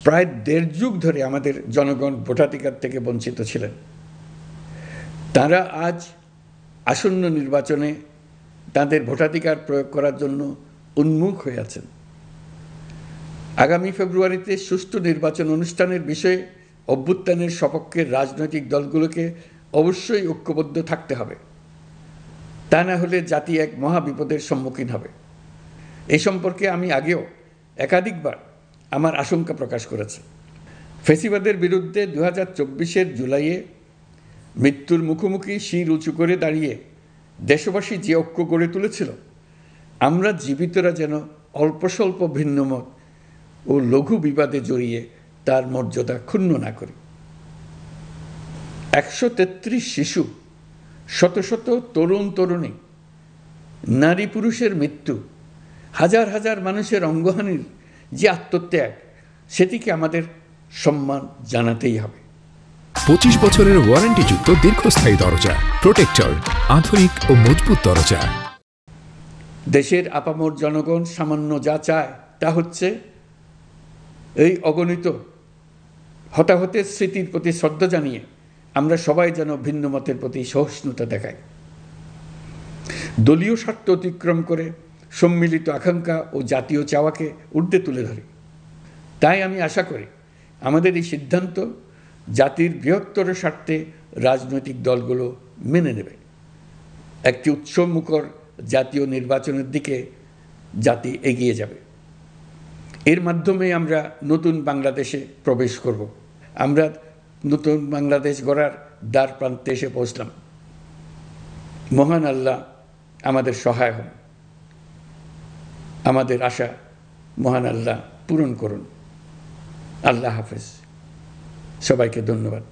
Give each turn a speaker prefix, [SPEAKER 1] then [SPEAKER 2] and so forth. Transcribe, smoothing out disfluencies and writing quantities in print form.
[SPEAKER 1] প্রায় ১.৫ যুগ ধরে আমাদের জনগণ ভোটাধিকার থেকে বঞ্চিত ছিলেন। তারা আজ আসন্ন নির্বাচনে তাদের ভোটাধিকার প্রয়োগ করার জন্য উন্মুখ হয়ে আছেন। আগামী ফেব্রুয়ারিতে সুষ্ঠু নির্বাচন অনুষ্ঠানের বিষয়ে অভ্যুত্থানের সপক্ষের রাজনৈতিক দলগুলোকে অবশ্যই ঐক্যবদ্ধ থাকতে হবে। তা না হলে জাতি এক মহাবিপদের সম্মুখীন হবে। এই সম্পর্কে আমি আগেও একাধিকবার আমার আশঙ্কা প্রকাশ করেছি। ফ্যাসিবাদের বিরুদ্ধে 2024-এর জুলাইয়ে মৃত্যুর মুখোমুখি শির উঁচু করে দাঁড়িয়ে দেশবাসী যে ঐক্য গড়ে তুলেছিল, আমরা জীবিতরা যেন অল্প স্বল্প ভিন্নমত ও লঘু বিবাদে জড়িয়ে তার মর্যাদা ক্ষুণ্ণ না করি। 133 শিশু, শত শত তরুণ তরুণী, নারী পুরুষের মৃত্যু, হাজার হাজার মানুষের অঙ্গহানির যে আত্মত্যাগ, সেটিকে আমাদের সম্মান জানাতেই হবে।
[SPEAKER 2] 25 বছরের ওয়ারেন্টিযুক্ত দীর্ঘস্থায়ী দরজা প্রোটেক্টর, আধুনিক ও মজবুত দরজা।
[SPEAKER 1] দেশের আপামর জনগণ সামান্য যা চায় তা হচ্ছে এই অগণিত হতাহতের স্মৃতির প্রতি শ্রদ্ধা জানিয়ে আমরা সবাই যেন ভিন্ন মতের প্রতি সহিষ্ণুতা দেখাই, দলীয় স্বার্থ অতিক্রম করে সম্মিলিত আকাঙ্ক্ষা ও জাতীয় চাওয়াকে ঊর্ধ্বে তুলে ধরি। তাই আমি আশা করি আমাদের এই সিদ্ধান্ত জাতির বৃহত্তর স্বার্থে রাজনৈতিক দলগুলো মেনে নেবে। একটি উৎসবমুখর জাতীয় নির্বাচনের দিকে জাতি এগিয়ে যাবে। এর মাধ্যমে আমরা নতুন বাংলাদেশে প্রবেশ করব। আমরা নতুন বাংলাদেশ গড়ার দ্বার প্রান্তে এসে পৌঁছলাম। মহান আল্লাহ আমাদের সহায় হন। আমাদের আশা মহান আল্লাহ পূরণ করুন। আল্লাহ হাফেজ। সবাইকে ধন্যবাদ।